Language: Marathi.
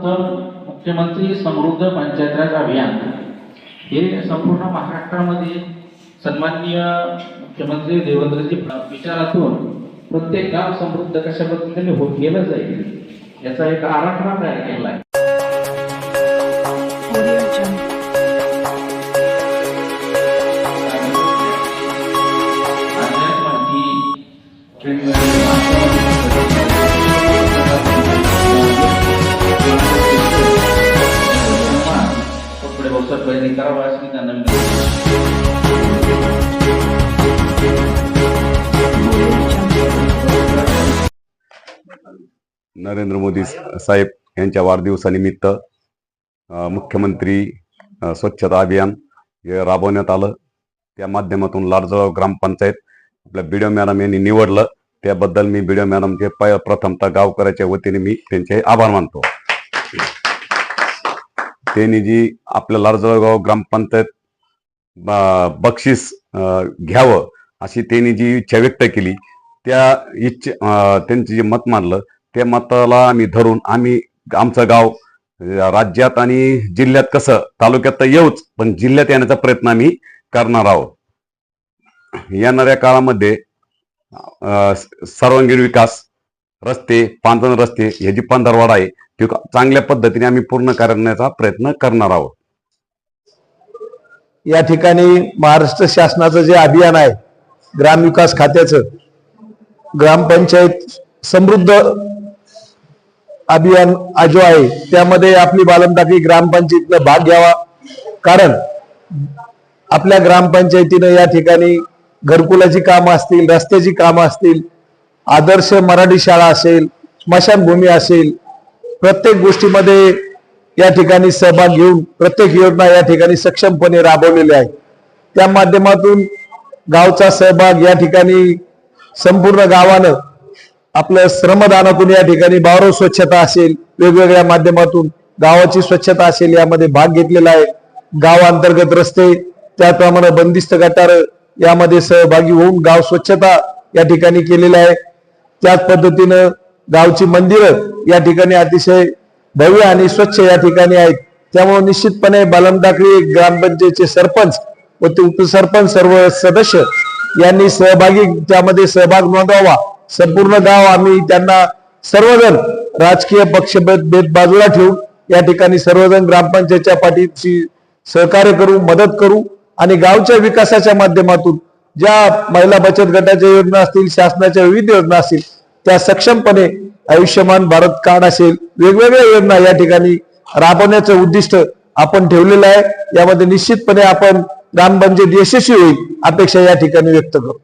उत्तम मुख्यमंत्री समृद्ध पंचायत राज अभियान हे संपूर्ण महाराष्ट्रामध्ये सन्माननीय मुख्यमंत्री देवेंद्रजी विचारातून प्रत्येक गाव समृद्ध कशा पद्धतीने होत गेलं जाईल याचा एक आराखडा तयार केला आहे. नरेंद्र मोदी साहेब यांच्या वाढदिवसानिमित्त मुख्यमंत्री स्वच्छता अभियान हे राबवण्यात आलं. त्या माध्यमातून लाडजळगाव ग्रामपंचायत आपल्या बीडीओ मॅडम यांनी निवडलं. त्याबद्दल मी बीडीओ मॅडमचे प्रथमतः गावकऱ्याच्या वतीने मी त्यांचे आभार मानतो. त्यांनी जी आपल्या लाडजळगाव ग्रामपंचायत बक्षीस घ्यावं अशी त्यांनी जी इच्छा व्यक्त केली त्या त्यांचे जे मत मानलं त्या मताला आम्ही धरून आम्ही आमचं गाव राज्यात आणि जिल्ह्यात कसं तालुक्यात तर येऊच पण जिल्ह्यात येण्याचा प्रयत्न आम्ही करणार आहोत. येणाऱ्या काळामध्ये सर्वांगीण विकास रस्ते 5 रस्ते हे जी पंधरवाडा आहे ती चांगल्या पद्धतीने आम्ही पूर्ण करण्याचा प्रयत्न करणार आहोत. या ठिकाणी महाराष्ट्र शासनाचं जे अभियान आहे ग्रामविकास खात्याचं ग्रामपंचायत समृद्ध अभियान जो आहे त्यामध्ये आपली बालमटाकळी ग्रामपंचायतीनं भाग घ्यावा. कारण आपल्या ग्रामपंचायतीनं या ठिकाणी घरकुलाची कामं असतील, रस्त्याची कामं असतील, आदर्श मराठी शाळा असेल, स्मशानभूमी असेल, प्रत्येक गोष्टीमध्ये या ठिकाणी सहभाग घेऊन प्रत्येक योजना या ठिकाणी सक्षमपणे राबवलेल्या आहे. त्या माध्यमातून गावचा सहभाग या ठिकाणी संपूर्ण गावानं आपल्या श्रमदानातून या ठिकाणी बावरव स्वच्छता असेल, वेगवेगळ्या माध्यमातून गावाची स्वच्छता असेल यामध्ये भाग घेतलेला आहे. गावांतर्गत रस्ते त्याप्रमाणे बंदिस्त गटार यामध्ये सहभागी होऊन गाव स्वच्छता या ठिकाणी केलेलं आहे. त्याच पद्धतीनं गावची मंदिरं या ठिकाणी अतिशय भव्य आणि स्वच्छ या ठिकाणी आहेत. त्यामुळे निश्चितपणे बालमटाकळी ग्रामपंचायतचे सरपंच व उपसरपंच सर्व सदस्य यांनी त्यामध्ये सहभाग नोंदवावा. संपूर्ण गाव आम्ही त्यांना सर्वजण राजकीय पक्षभेद बाजूला ठेवून या ठिकाणी सर्वजण ग्रामपंचायतच्या पाठीशी सहकार्य करू, मदत करू आणि गावच्या विकासाच्या माध्यमातून ज्या महिला बचत गटाच्या योजना असतील, शासनाच्या विविध योजना असतील त्या सक्षमपणे आयुष्यमान भारत कार्ड असेल, वेगवेगळ्या योजना या ठिकाणी राबवण्याचं उद्दिष्ट आपण ठेवलेलं आहे. यामध्ये निश्चितपणे आपण ग्रामपंचायत यशस्वी होईल अपेक्षा या ठिकाणी व्यक्त करू.